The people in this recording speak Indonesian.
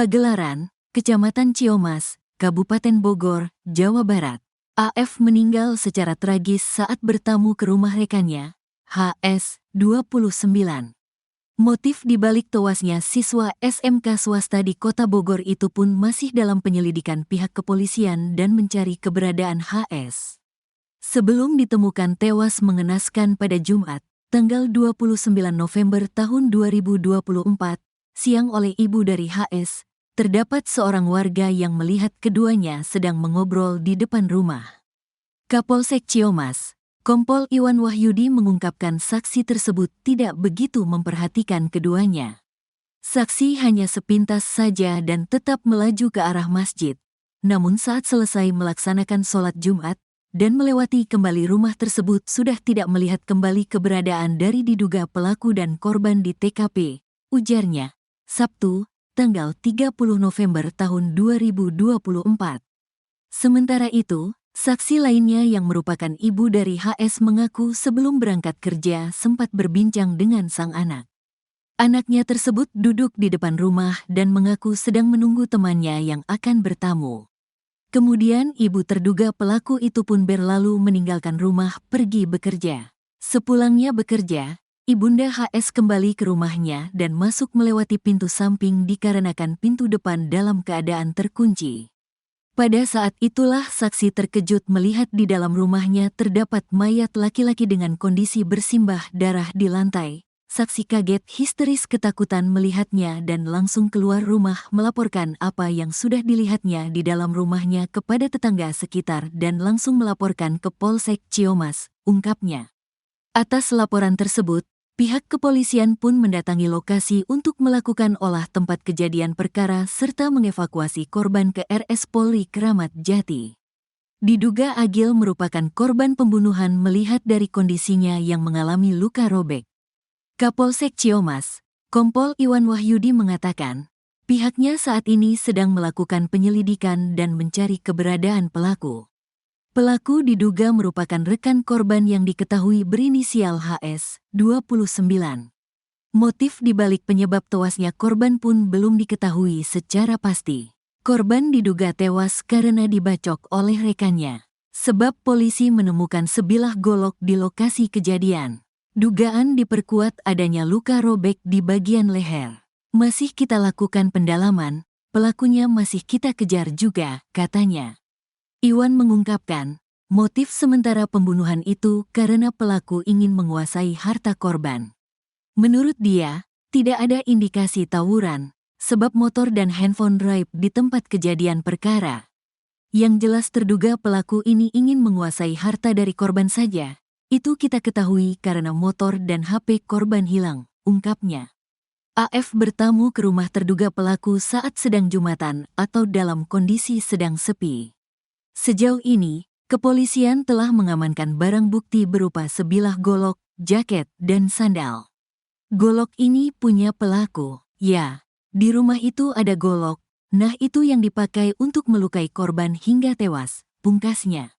Pagelaran, Kecamatan Ciomas, Kabupaten Bogor, Jawa Barat. AF meninggal secara tragis saat bertamu ke rumah rekannya, HS, 29. Motif dibalik tewasnya siswa SMK swasta di Kota Bogor itu pun masih dalam penyelidikan pihak kepolisian dan mencari keberadaan HS. Sebelum ditemukan tewas mengenaskan pada Jumat, tanggal 29 November tahun 2024, siang oleh ibu dari HS, terdapat seorang warga yang melihat keduanya sedang mengobrol di depan rumah. Kapolsek Ciomas, Kompol Iwan Wahyudi mengungkapkan saksi tersebut tidak begitu memperhatikan keduanya. Saksi hanya sepintas saja dan tetap melaju ke arah masjid. Namun saat selesai melaksanakan sholat Jumat dan melewati kembali rumah tersebut sudah tidak melihat kembali keberadaan dari diduga pelaku dan korban di TKP, ujarnya, Sabtu, tanggal 30 November tahun 2024. Sementara itu, saksi lainnya yang merupakan ibu dari HS mengaku sebelum berangkat kerja sempat berbincang dengan sang anak. Anaknya tersebut duduk di depan rumah dan mengaku sedang menunggu temannya yang akan bertamu. Kemudian ibu terduga pelaku itu pun berlalu meninggalkan rumah pergi bekerja. Sepulangnya bekerja, Ibunda HS kembali ke rumahnya dan masuk melewati pintu samping dikarenakan pintu depan dalam keadaan terkunci. Pada saat itulah saksi terkejut melihat di dalam rumahnya terdapat mayat laki-laki dengan kondisi bersimbah darah di lantai. Saksi kaget histeris ketakutan melihatnya dan langsung keluar rumah melaporkan apa yang sudah dilihatnya di dalam rumahnya kepada tetangga sekitar dan langsung melaporkan ke Polsek Ciomas, ungkapnya. Atas laporan tersebut, pihak kepolisian pun mendatangi lokasi untuk melakukan olah tempat kejadian perkara serta mengevakuasi korban ke RS Polri Kramat Jati. Diduga Agil merupakan korban pembunuhan melihat dari kondisinya yang mengalami luka robek. Kapolsek Ciomas, Kompol Iwan Wahyudi mengatakan, pihaknya saat ini sedang melakukan penyelidikan dan mencari keberadaan pelaku. Pelaku diduga merupakan rekan korban yang diketahui berinisial HS, 29. Motif dibalik penyebab tewasnya korban pun belum diketahui secara pasti. Korban diduga tewas karena dibacok oleh rekannya. Sebab polisi menemukan sebilah golok di lokasi kejadian. Dugaan diperkuat adanya luka robek di bagian leher. Masih kita lakukan pendalaman, pelakunya masih kita kejar juga, katanya. Iwan mengungkapkan, motif sementara pembunuhan itu karena pelaku ingin menguasai harta korban. Menurut dia, tidak ada indikasi tawuran, sebab motor dan handphone raib di tempat kejadian perkara. Yang jelas terduga pelaku ini ingin menguasai harta dari korban saja. Itu kita ketahui karena motor dan HP korban hilang, ungkapnya. AF bertamu ke rumah terduga pelaku saat sedang Jumatan atau dalam kondisi sedang sepi. Sejauh ini, kepolisian telah mengamankan barang bukti berupa sebilah golok, jaket, dan sandal. Golok ini punya pelaku, ya. Di rumah itu ada golok, nah itu yang dipakai untuk melukai korban hingga tewas, pungkasnya.